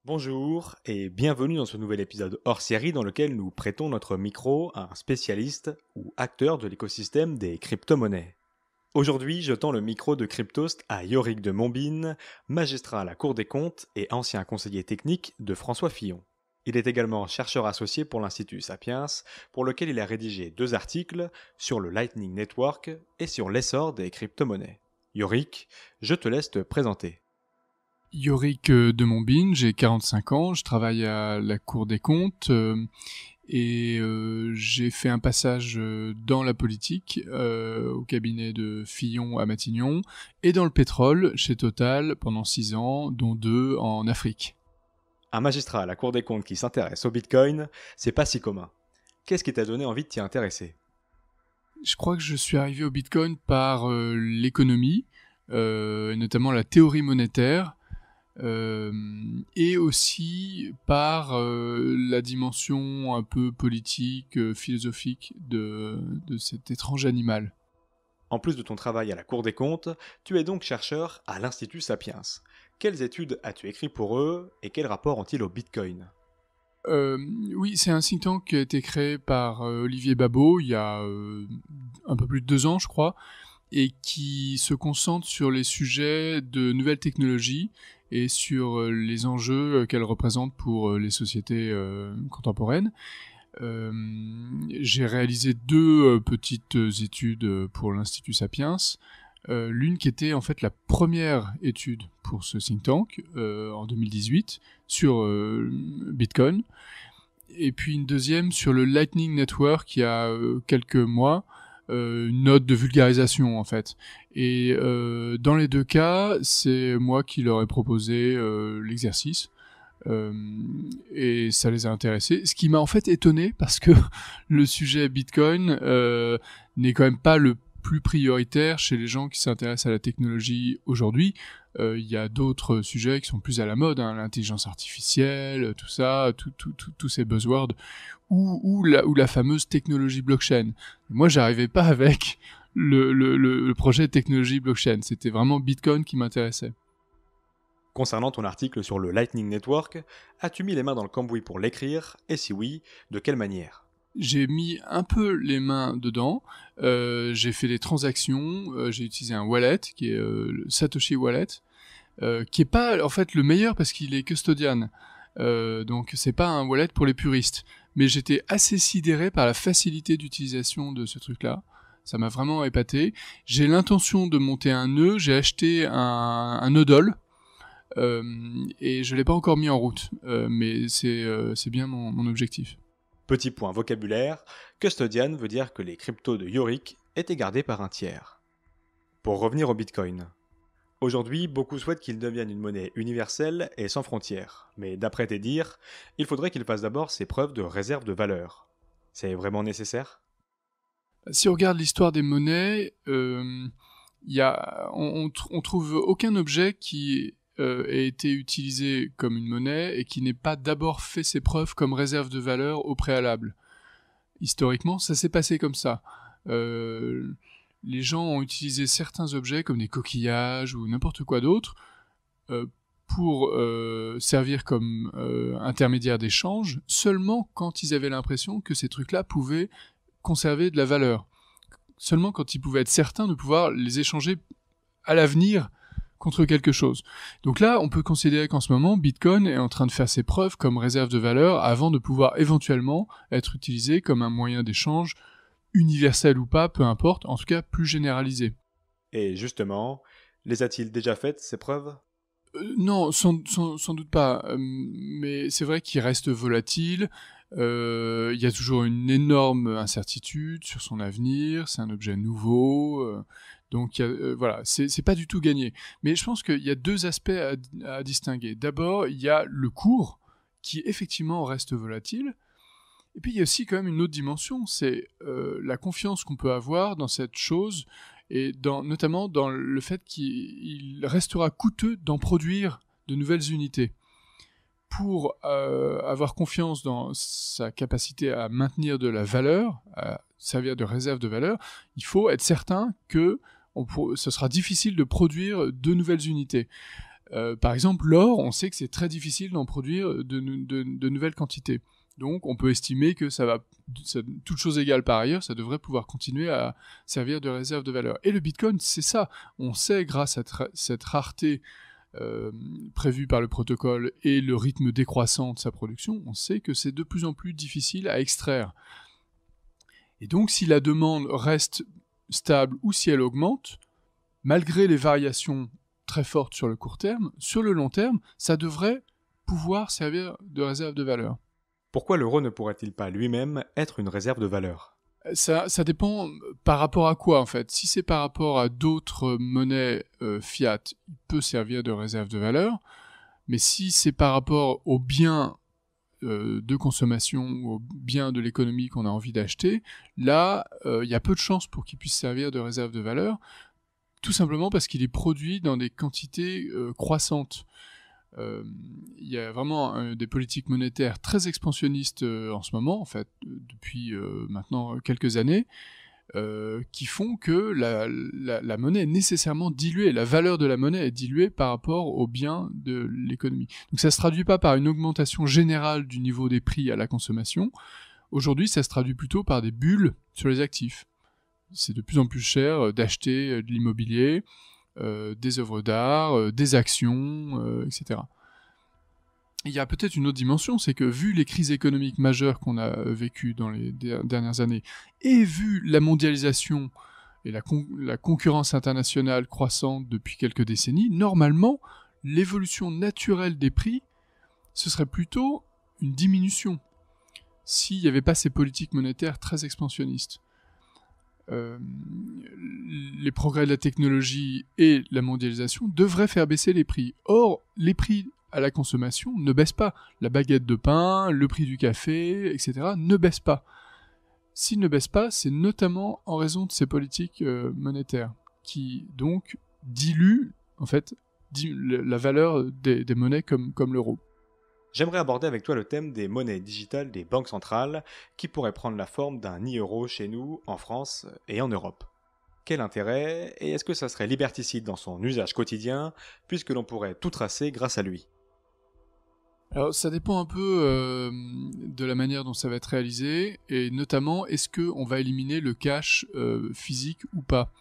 Bonjour et bienvenue dans ce nouvel épisode hors série dans lequel nous prêtons notre micro à un spécialiste ou acteur de l'écosystème des crypto-monnaies. Aujourd'hui, je tends le micro de Cryptost à Yorick de Montbine, magistrat à la Cour des comptes et ancien conseiller technique de François Fillon. Il est également chercheur associé pour l'Institut Sapiens, pour lequel il a rédigé 2 articles sur le Lightning Network et sur l'essor des crypto-monnaies. Yorick, je te laisse te présenter. Yorick de Montbine, j'ai 45 ans, je travaille à la Cour des comptes et j'ai fait un passage dans la politique au cabinet de Fillon à Matignon et dans le pétrole chez Total pendant 6 ans, dont 2 en Afrique. Un magistrat à la Cour des comptes qui s'intéresse au Bitcoin, c'est pas si commun. Qu'est-ce qui t'a donné envie de t'y intéresser ? Je crois que je suis arrivé au Bitcoin par l'économie, notamment la théorie monétaire, et aussi par la dimension un peu politique, philosophique de cet étrange animal. En plus de ton travail à la Cour des comptes, tu es donc chercheur à l'Institut Sapiens. Quelles études as-tu écrit pour eux et quel rapport ont-ils au Bitcoin ? Oui, c'est un think tank qui a été créé par Olivier Babot il y a un peu plus de 2 ans, je crois, et qui se concentre sur les sujets de nouvelles technologies et sur les enjeux qu'elles représentent pour les sociétés contemporaines. J'ai réalisé 2 petites études pour l'Institut Sapiens. L'une qui était en fait la première étude pour ce think tank en 2018 sur Bitcoin, et puis une deuxième sur le Lightning Network il y a quelques mois, une note de vulgarisation en fait. Et dans les 2 cas, c'est moi qui leur ai proposé l'exercice. Et ça les a intéressés. Ce qui m'a en fait étonné parce que le sujet Bitcoin n'est quand même pas le plus prioritaire chez les gens qui s'intéressent à la technologie aujourd'hui. Il y a d'autres sujets qui sont plus à la mode, hein, l'intelligence artificielle, tout ça, tous ces buzzwords, ou la fameuse technologie blockchain. Moi, j'arrivais pas avec le projet de technologie blockchain. C'était vraiment Bitcoin qui m'intéressait. Concernant ton article sur le Lightning Network, as-tu mis les mains dans le cambouis pour l'écrire et si oui, de quelle manière ? J'ai mis un peu les mains dedans, j'ai fait des transactions, j'ai utilisé un wallet qui est le Satoshi Wallet, qui est pas en fait le meilleur parce qu'il est custodian, donc c'est pas un wallet pour les puristes. Mais j'étais assez sidéré par la facilité d'utilisation de ce truc-là. Ça m'a vraiment épaté. J'ai l'intention de monter un nœud, j'ai acheté un nodal, et je l'ai pas encore mis en route, mais c'est bien mon objectif. Petit point vocabulaire, custodian veut dire que les cryptos de Yorick étaient gardés par un tiers. Pour revenir au Bitcoin. Aujourd'hui, beaucoup souhaitent qu'il devienne une monnaie universelle et sans frontières. Mais d'après tes dires, il faudrait qu'il fasse d'abord ses preuves de réserve de valeur. C'est vraiment nécessaire ? Si on regarde l'histoire des monnaies, on trouve aucun objet qui ait été utilisé comme une monnaie et qui n'ait pas d'abord fait ses preuves comme réserve de valeur au préalable. Historiquement, ça s'est passé comme ça. Les gens ont utilisé certains objets comme des coquillages ou n'importe quoi d'autre pour servir comme intermédiaire d'échange seulement quand ils avaient l'impression que ces trucs-là pouvaient conserver de la valeur. Seulement quand ils pouvaient être certains de pouvoir les échanger à l'avenir contre quelque chose. Donc là, on peut considérer qu'en ce moment, Bitcoin est en train de faire ses preuves comme réserve de valeur avant de pouvoir éventuellement être utilisé comme un moyen d'échange universel ou pas, peu importe, en tout cas plus généralisé. Et justement, les a-t-il déjà faites, ces preuves ? Non, sans doute pas, mais c'est vrai qu'il reste volatile. Il y a toujours une énorme incertitude sur son avenir, c'est un objet nouveau, donc voilà, c'est pas du tout gagné. Mais je pense qu'il y a 2 aspects à distinguer. D'abord, il y a le cours, qui effectivement reste volatile, et puis il y a aussi quand même une autre dimension, c'est la confiance qu'on peut avoir dans cette chose, et notamment dans le fait qu'il restera coûteux d'en produire de nouvelles unités. Pour avoir confiance dans sa capacité à maintenir de la valeur, à servir de réserve de valeur, il faut être certain que ce sera difficile de produire de nouvelles unités. Par exemple, l'or, on sait que c'est très difficile d'en produire de nouvelles quantités. Donc, on peut estimer que toute chose égale par ailleurs, ça devrait pouvoir continuer à servir de réserve de valeur. Et le Bitcoin, c'est ça. On sait, grâce à cette rareté prévue par le protocole et le rythme décroissant de sa production, on sait que c'est de plus en plus difficile à extraire. Et donc, si la demande reste stable ou si elle augmente, malgré les variations très fortes sur le court terme, sur le long terme, ça devrait pouvoir servir de réserve de valeur. Pourquoi l'euro ne pourrait-il pas lui-même être une réserve de valeur ? Ça dépend par rapport à quoi, en fait. Si c'est par rapport à d'autres monnaies fiat, il peut servir de réserve de valeur, mais si c'est par rapport aux biens de consommation ou aux biens de l'économie qu'on a envie d'acheter, là, il y a peu de chances pour qu'il puisse servir de réserve de valeur, tout simplement parce qu'il est produit dans des quantités croissantes. Il y a vraiment des politiques monétaires très expansionnistes en ce moment, en fait, depuis maintenant quelques années, qui font que la monnaie est nécessairement diluée, la valeur de la monnaie est diluée par rapport aux biens de l'économie. Donc ça ne se traduit pas par une augmentation générale du niveau des prix à la consommation. Aujourd'hui, ça se traduit plutôt par des bulles sur les actifs. C'est de plus en plus cher d'acheter de l'immobilier, des œuvres d'art, des actions, etc. Il y a peut-être une autre dimension, c'est que vu les crises économiques majeures qu'on a vécues dans les dernières années, et vu la mondialisation et la concurrence internationale croissante depuis quelques décennies, normalement, l'évolution naturelle des prix, ce serait plutôt une diminution, s'il n'y avait pas ces politiques monétaires très expansionnistes. Les progrès de la technologie et la mondialisation devraient faire baisser les prix. Or, les prix à la consommation ne baissent pas. La baguette de pain, le prix du café, etc. ne baissent pas. S'ils ne baissent pas, c'est notamment en raison de ces politiques monétaires qui donc diluent en fait la valeur des monnaies comme l'euro. J'aimerais aborder avec toi le thème des monnaies digitales des banques centrales qui pourraient prendre la forme d'un e-euro chez nous, en France et en Europe. Quel intérêt, et est-ce que ça serait liberticide dans son usage quotidien, puisque l'on pourrait tout tracer grâce à lui ? Alors ça dépend un peu de la manière dont ça va être réalisé, et notamment est-ce qu'on va éliminer le cash physique ou pas.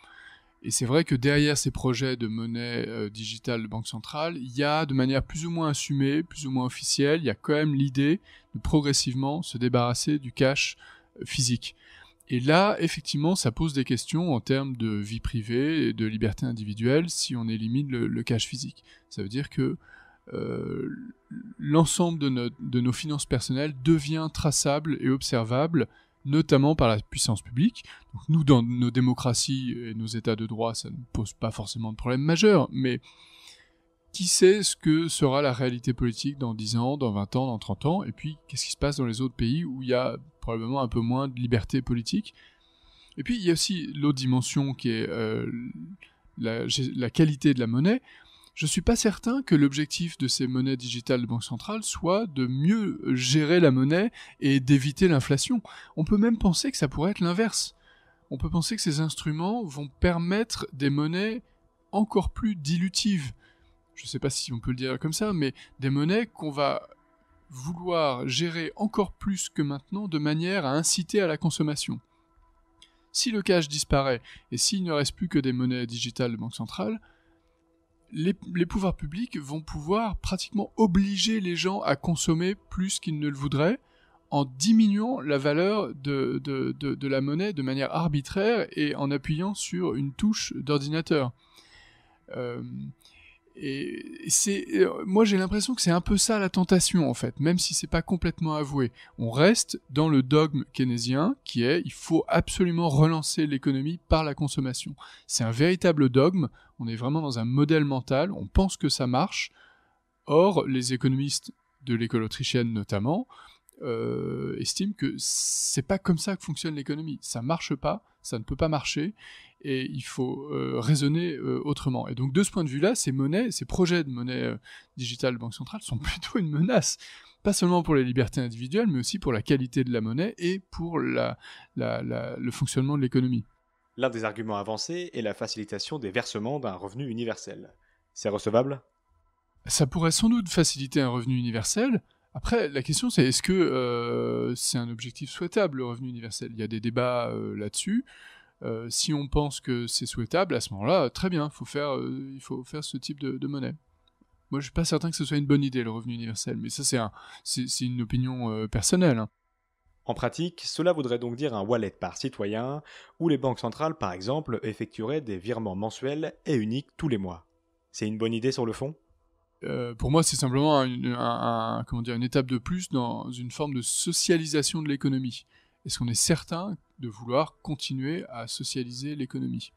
Et c'est vrai que derrière ces projets de monnaie digitale de banque centrale, il y a de manière plus ou moins assumée, plus ou moins officielle, il y a quand même l'idée de progressivement se débarrasser du cash physique. Et là, effectivement, ça pose des questions en termes de vie privée et de liberté individuelle si on élimine le cash physique. Ça veut dire que l'ensemble de nos finances personnelles devient traçable et observable, notamment par la puissance publique. Donc nous, dans nos démocraties et nos états de droit, ça ne pose pas forcément de problème majeur, mais qui sait ce que sera la réalité politique dans 10 ans, dans 20 ans, dans 30 ans, et puis qu'est-ce qui se passe dans les autres pays où il y a probablement un peu moins de liberté politique. Et puis il y a aussi l'autre dimension qui est la qualité de la monnaie. Je ne suis pas certain que l'objectif de ces monnaies digitales de banque centrale soit de mieux gérer la monnaie et d'éviter l'inflation. On peut même penser que ça pourrait être l'inverse. On peut penser que ces instruments vont permettre des monnaies encore plus dilutives. Je ne sais pas si on peut le dire comme ça, mais des monnaies qu'on va vouloir gérer encore plus que maintenant de manière à inciter à la consommation. Si le cash disparaît et s'il ne reste plus que des monnaies digitales de banque centrale, les pouvoirs publics vont pouvoir pratiquement obliger les gens à consommer plus qu'ils ne le voudraient en diminuant la valeur de la monnaie de manière arbitraire et en appuyant sur une touche d'ordinateur. Moi j'ai l'impression que c'est un peu ça la tentation en fait, même si c'est pas complètement avoué. On reste dans le dogme keynésien qui est il faut absolument relancer l'économie par la consommation. C'est un véritable dogme, on est vraiment dans un modèle mental, on pense que ça marche. Or, les économistes de l'école autrichienne notamment estiment que c'est pas comme ça que fonctionne l'économie. Ça marche pas, ça ne peut pas marcher. Et il faut raisonner autrement. Et donc de ce point de vue-là, ces projets de monnaie digitale de banque centrale sont plutôt une menace, pas seulement pour les libertés individuelles, mais aussi pour la qualité de la monnaie et pour le fonctionnement de l'économie. L'un des arguments avancés est la facilitation des versements d'un revenu universel. C'est recevable ? Ça pourrait sans doute faciliter un revenu universel. Après, la question c'est est-ce que c'est un objectif souhaitable, le revenu universel? Il y a des débats là-dessus. Si on pense que c'est souhaitable, à ce moment-là, très bien, il faut faire ce type de monnaie. Moi, je suis pas certain que ce soit une bonne idée, le revenu universel, mais ça, c'est une opinion personnelle, hein. En pratique, cela voudrait donc dire un wallet par citoyen, où les banques centrales, par exemple, effectueraient des virements mensuels et uniques tous les mois. C'est une bonne idée sur le fond? Pour moi, c'est simplement comment dire, une étape de plus dans une forme de socialisation de l'économie. Est-ce qu'on est certain de vouloir continuer à socialiser l'économie?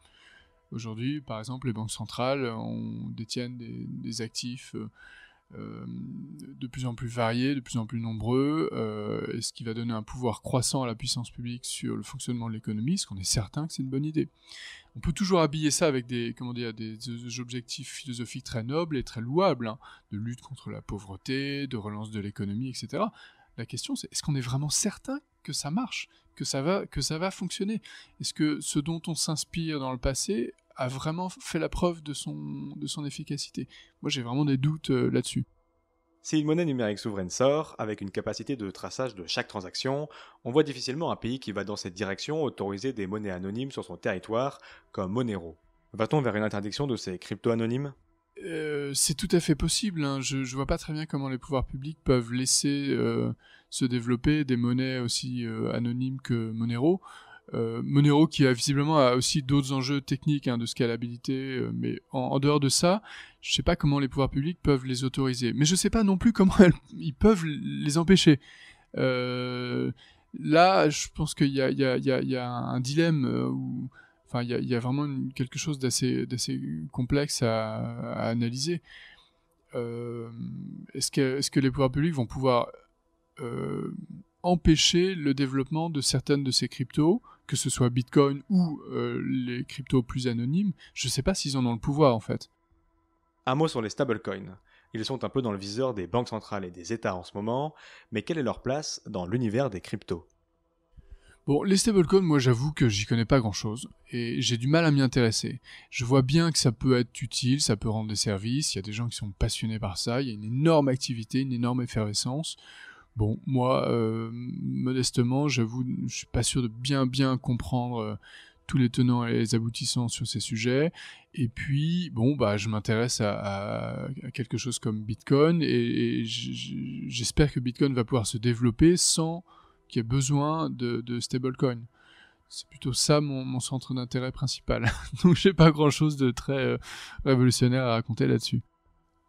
Aujourd'hui, par exemple, les banques centrales détiennent des actifs de plus en plus variés, de plus en plus nombreux, et ce qui va donner un pouvoir croissant à la puissance publique sur le fonctionnement de l'économie. Est-ce qu'on est certain que c'est une bonne idée? On peut toujours habiller ça avec des objectifs philosophiques très nobles et très louables, hein, de lutte contre la pauvreté, de relance de l'économie, etc. La question, c'est est-ce qu'on est vraiment certain que ça marche, que ça va fonctionner? Est-ce que ce dont on s'inspire dans le passé a vraiment fait la preuve de son efficacité? Moi, j'ai vraiment des doutes là-dessus. Si une monnaie numérique souveraine sort, avec une capacité de traçage de chaque transaction, on voit difficilement un pays qui va dans cette direction autoriser des monnaies anonymes sur son territoire, comme Monero. Va-t-on vers une interdiction de ces cryptos anonymes? C'est tout à fait possible, hein. Je vois pas très bien comment les pouvoirs publics peuvent laisser se développer des monnaies aussi anonymes que Monero. Monero qui visiblement a aussi d'autres enjeux techniques, hein, de scalabilité, mais en dehors de ça, je sais pas comment les pouvoirs publics peuvent les autoriser. Mais je sais pas non plus comment ils peuvent les empêcher. Euh, Là, je pense qu'il y a un dilemme où, enfin, il y a vraiment quelque chose d'assez complexe à analyser. Euh, est-ce que les pouvoirs publics vont pouvoir euh, empêcher le développement de certaines de ces cryptos, que ce soit Bitcoin ou les cryptos plus anonymes? Je ne sais pas s'ils en ont le pouvoir en fait. Un mot sur les stablecoins. Ils sont un peu dans le viseur des banques centrales et des États en ce moment, mais quelle est leur place dans l'univers des cryptos? Bon, les stablecoins, moi j'avoue que j'y connais pas grand chose et j'ai du mal à m'y intéresser. Je vois bien que ça peut être utile, ça peut rendre des services, il y a des gens qui sont passionnés par ça, il y a une énorme activité, une énorme effervescence. Bon, moi, modestement, j'avoue, je suis pas sûr de bien comprendre tous les tenants et les aboutissants sur ces sujets. Et puis, bon, bah, je m'intéresse à quelque chose comme Bitcoin et j'espère que Bitcoin va pouvoir se développer sans qu'il y ait besoin de stablecoin. C'est plutôt ça mon centre d'intérêt principal. Donc, j'ai pas grand-chose de très révolutionnaire à raconter là-dessus.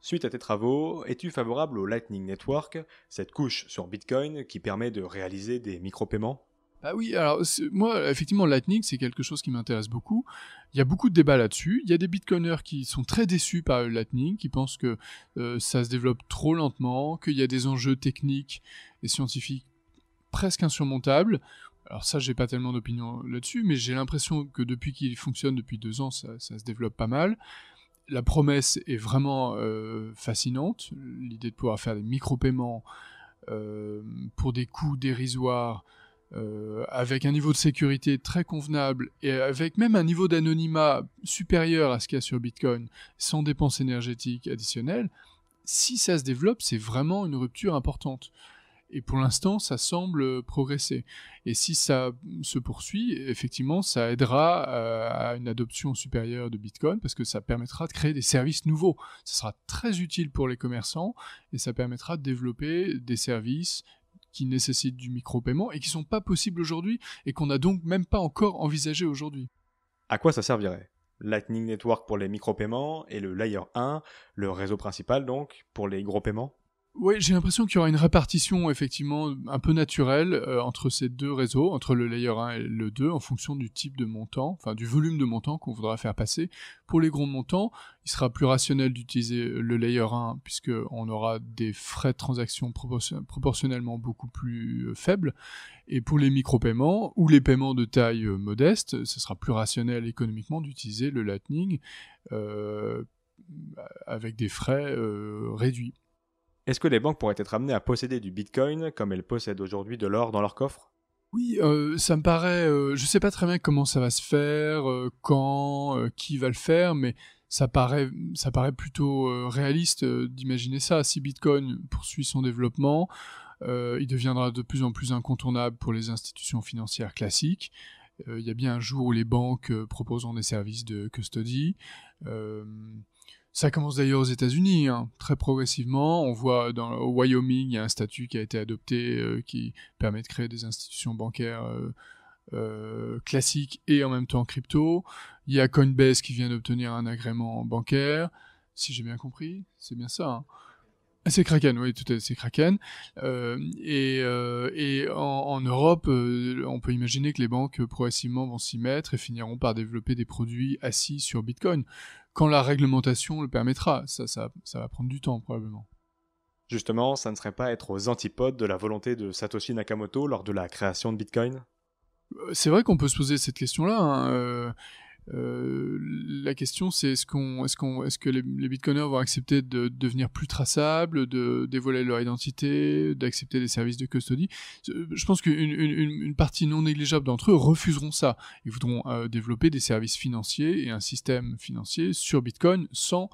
Suite à tes travaux, es-tu favorable au Lightning Network, cette couche sur Bitcoin qui permet de réaliser des micro-paiements? Ah oui, alors moi, effectivement, Lightning, c'est quelque chose qui m'intéresse beaucoup. Il y a beaucoup de débats là-dessus. Il y a des bitcoiners qui sont très déçus par le Lightning, qui pensent que ça se développe trop lentement, qu'il y a des enjeux techniques et scientifiques presque insurmontables. Alors ça, j'ai pas tellement d'opinion là-dessus, mais j'ai l'impression que depuis qu'il fonctionne depuis 2 ans, ça se développe pas mal. La promesse est vraiment fascinante. L'idée de pouvoir faire des micro-paiements pour des coûts dérisoires, avec un niveau de sécurité très convenable et avec même un niveau d'anonymat supérieur à ce qu'il y a sur Bitcoin, sans dépenses énergétiques additionnelles, si ça se développe, c'est vraiment une rupture importante. Et pour l'instant, ça semble progresser. Et si ça se poursuit, effectivement, ça aidera à une adoption supérieure de Bitcoin parce que ça permettra de créer des services nouveaux. Ça sera très utile pour les commerçants et ça permettra de développer des services qui nécessitent du micro-paiement et qui ne sont pas possibles aujourd'hui et qu'on n'a donc même pas encore envisagé aujourd'hui. À quoi ça servirait? Lightning Network pour les micro-paiements et le Layer 1, le réseau principal donc, pour les gros paiements? Oui, j'ai l'impression qu'il y aura une répartition effectivement un peu naturelle entre ces deux réseaux, entre le layer 1 et le 2, en fonction du type de montant, enfin du volume de montant qu'on voudra faire passer. Pour les gros montants, il sera plus rationnel d'utiliser le layer 1 puisqu'on aura des frais de transaction proportionnellement beaucoup plus faibles. Et pour les micro-paiements ou les paiements de taille modeste, ce sera plus rationnel économiquement d'utiliser le Lightning avec des frais réduits. Est-ce que les banques pourraient être amenées à posséder du Bitcoin comme elles possèdent aujourd'hui de l'or dans leur coffre? Oui, ça me paraît. Je sais pas très bien comment ça va se faire, quand, qui va le faire, mais ça paraît plutôt réaliste d'imaginer ça. Si Bitcoin poursuit son développement, il deviendra de plus en plus incontournable pour les institutions financières classiques. Il y a bien un jour où les banques proposeront des services de custody. Ça commence d'ailleurs aux États-Unis, hein, très progressivement. On voit au Wyoming, il y a un statut qui a été adopté qui permet de créer des institutions bancaires classiques et en même temps crypto. Il y a Coinbase qui vient d'obtenir un agrément bancaire, si j'ai bien compris, c'est bien ça. Hein. C'est Kraken, oui, tout à fait, c'est Kraken. Et en Europe, on peut imaginer que les banques progressivement vont s'y mettre et finiront par développer des produits assis sur Bitcoin, quand la réglementation le permettra. Ça va prendre du temps, probablement. Justement, ça ne serait pas être aux antipodes de la volonté de Satoshi Nakamoto lors de la création de Bitcoin ? C'est vrai qu'on peut se poser cette question-là. Hein. La question, c'est est-ce que les bitcoiners vont accepter de devenir plus traçables, de dévoiler leur identité, d'accepter des services de custody. Je pense qu'une partie non négligeable d'entre eux refuseront ça. Ils voudront développer des services financiers et un système financier sur Bitcoin sans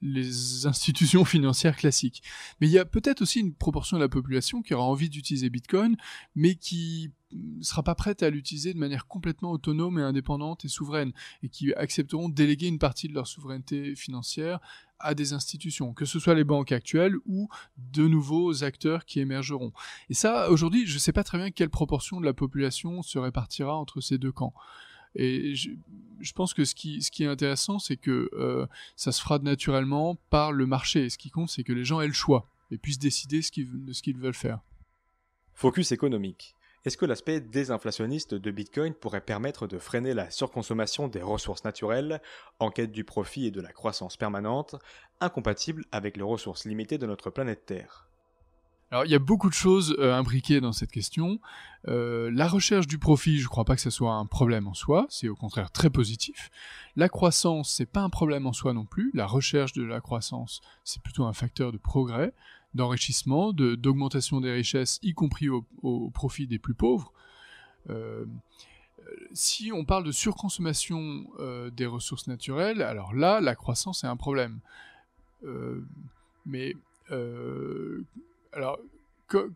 les institutions financières classiques. Mais il y a peut-être aussi une proportion de la population qui aura envie d'utiliser Bitcoin, mais qui ne sera pas prête à l'utiliser de manière complètement autonome et indépendante et souveraine, et qui accepteront de déléguer une partie de leur souveraineté financière à des institutions, que ce soit les banques actuelles ou de nouveaux acteurs qui émergeront. Et ça, aujourd'hui, je ne sais pas très bien quelle proportion de la population se répartira entre ces deux camps. Et je pense que ce qui est intéressant, c'est que ça se fera naturellement par le marché. Et ce qui compte, c'est que les gens aient le choix et puissent décider de ce qu'ils veulent faire. Focus économique. Est-ce que l'aspect désinflationniste de Bitcoin pourrait permettre de freiner la surconsommation des ressources naturelles en quête du profit et de la croissance permanente, incompatibles avec les ressources limitées de notre planète Terre ? Alors, il y a beaucoup de choses imbriquées dans cette question. La recherche du profit, je ne crois pas que ce soit un problème en soi, c'est au contraire très positif. La croissance, c'est pas un problème en soi non plus. La recherche de la croissance, c'est plutôt un facteur de progrès, d'enrichissement, d'augmentation des richesses, y compris au profit des plus pauvres. Si on parle de surconsommation des ressources naturelles, alors là, la croissance est un problème. Alors,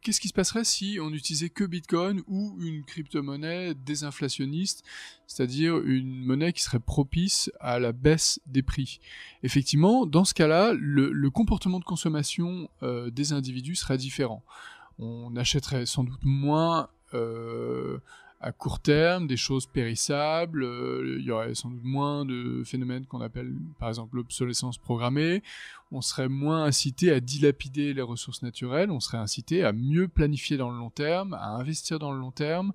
qu'est-ce qui se passerait si on n'utilisait que Bitcoin ou une crypto-monnaie désinflationniste, c'est-à-dire une monnaie qui serait propice à la baisse des prix ? Effectivement, dans ce cas-là, le comportement de consommation des individus serait différent. On achèterait sans doute moins à court terme, des choses périssables, il y aurait sans doute moins de phénomènes qu'on appelle par exemple l'obsolescence programmée, on serait moins incité à dilapider les ressources naturelles, on serait incité à mieux planifier dans le long terme, à investir dans le long terme.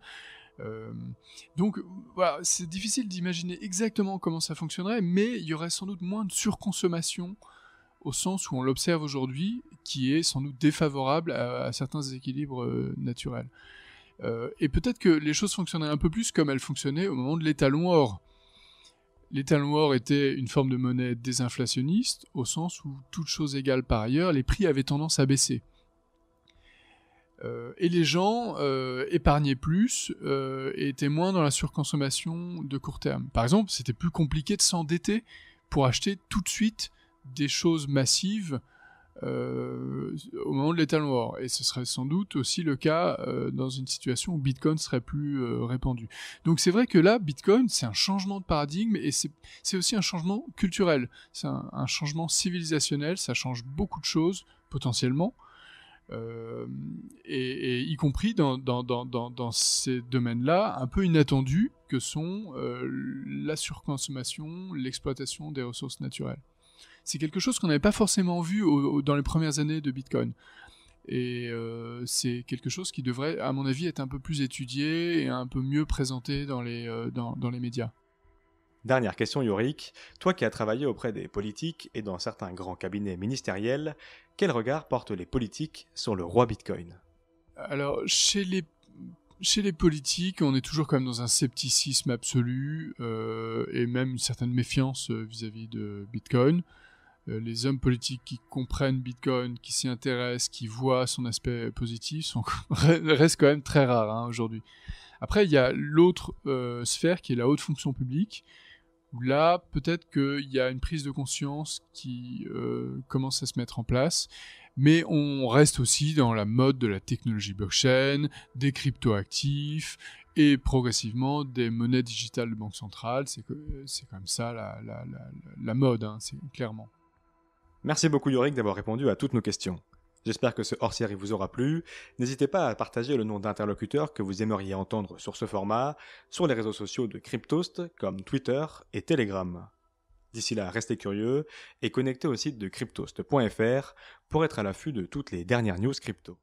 Donc voilà, c'est difficile d'imaginer exactement comment ça fonctionnerait, mais il y aurait sans doute moins de surconsommation au sens où on l'observe aujourd'hui, qui est sans doute défavorable à certains équilibres naturels. Et peut-être que les choses fonctionneraient un peu plus comme elles fonctionnaient au moment de l'étalon or. L'étalon or était une forme de monnaie désinflationniste, au sens où, toutes choses égales par ailleurs, les prix avaient tendance à baisser. Et les gens épargnaient plus et étaient moins dans la surconsommation de court terme. Par exemple, c'était plus compliqué de s'endetter pour acheter tout de suite des choses massives au moment de l'étalon or. Et ce serait sans doute aussi le cas dans une situation où Bitcoin serait plus répandu. Donc c'est vrai que là, Bitcoin, c'est un changement de paradigme et c'est aussi un changement culturel. C'est un changement civilisationnel, ça change beaucoup de choses, potentiellement. Et y compris dans ces domaines-là, un peu inattendus, que sont la surconsommation, l'exploitation des ressources naturelles. C'est quelque chose qu'on n'avait pas forcément vu dans les premières années de Bitcoin. Et c'est quelque chose qui devrait, à mon avis, être un peu plus étudié et un peu mieux présenté dans les médias. Dernière question, Yorick. Toi qui as travaillé auprès des politiques et dans certains grands cabinets ministériels, quel regard portent les politiques sur le roi Bitcoin ? Alors, chez les politiques, on est toujours quand même dans un scepticisme absolu et même une certaine méfiance vis-à-vis de Bitcoin. Les hommes politiques qui comprennent Bitcoin, qui s'y intéressent, qui voient son aspect positif, restent quand même très rares aujourd'hui. Après, il y a l'autre sphère qui est la haute fonction publique, Là, peut-être qu'il y a une prise de conscience qui commence à se mettre en place, mais on reste aussi dans la mode de la technologie blockchain, des cryptoactifs et progressivement des monnaies digitales de banque centrale. C'est quand même ça la mode, hein, c'est clairement. Merci beaucoup Yorick d'avoir répondu à toutes nos questions. J'espère que ce hors-série vous aura plu. N'hésitez pas à partager le nom d'interlocuteurs que vous aimeriez entendre sur ce format sur les réseaux sociaux de Cryptost comme Twitter et Telegram. D'ici là, restez curieux et connectez au site de cryptost.fr pour être à l'affût de toutes les dernières news crypto.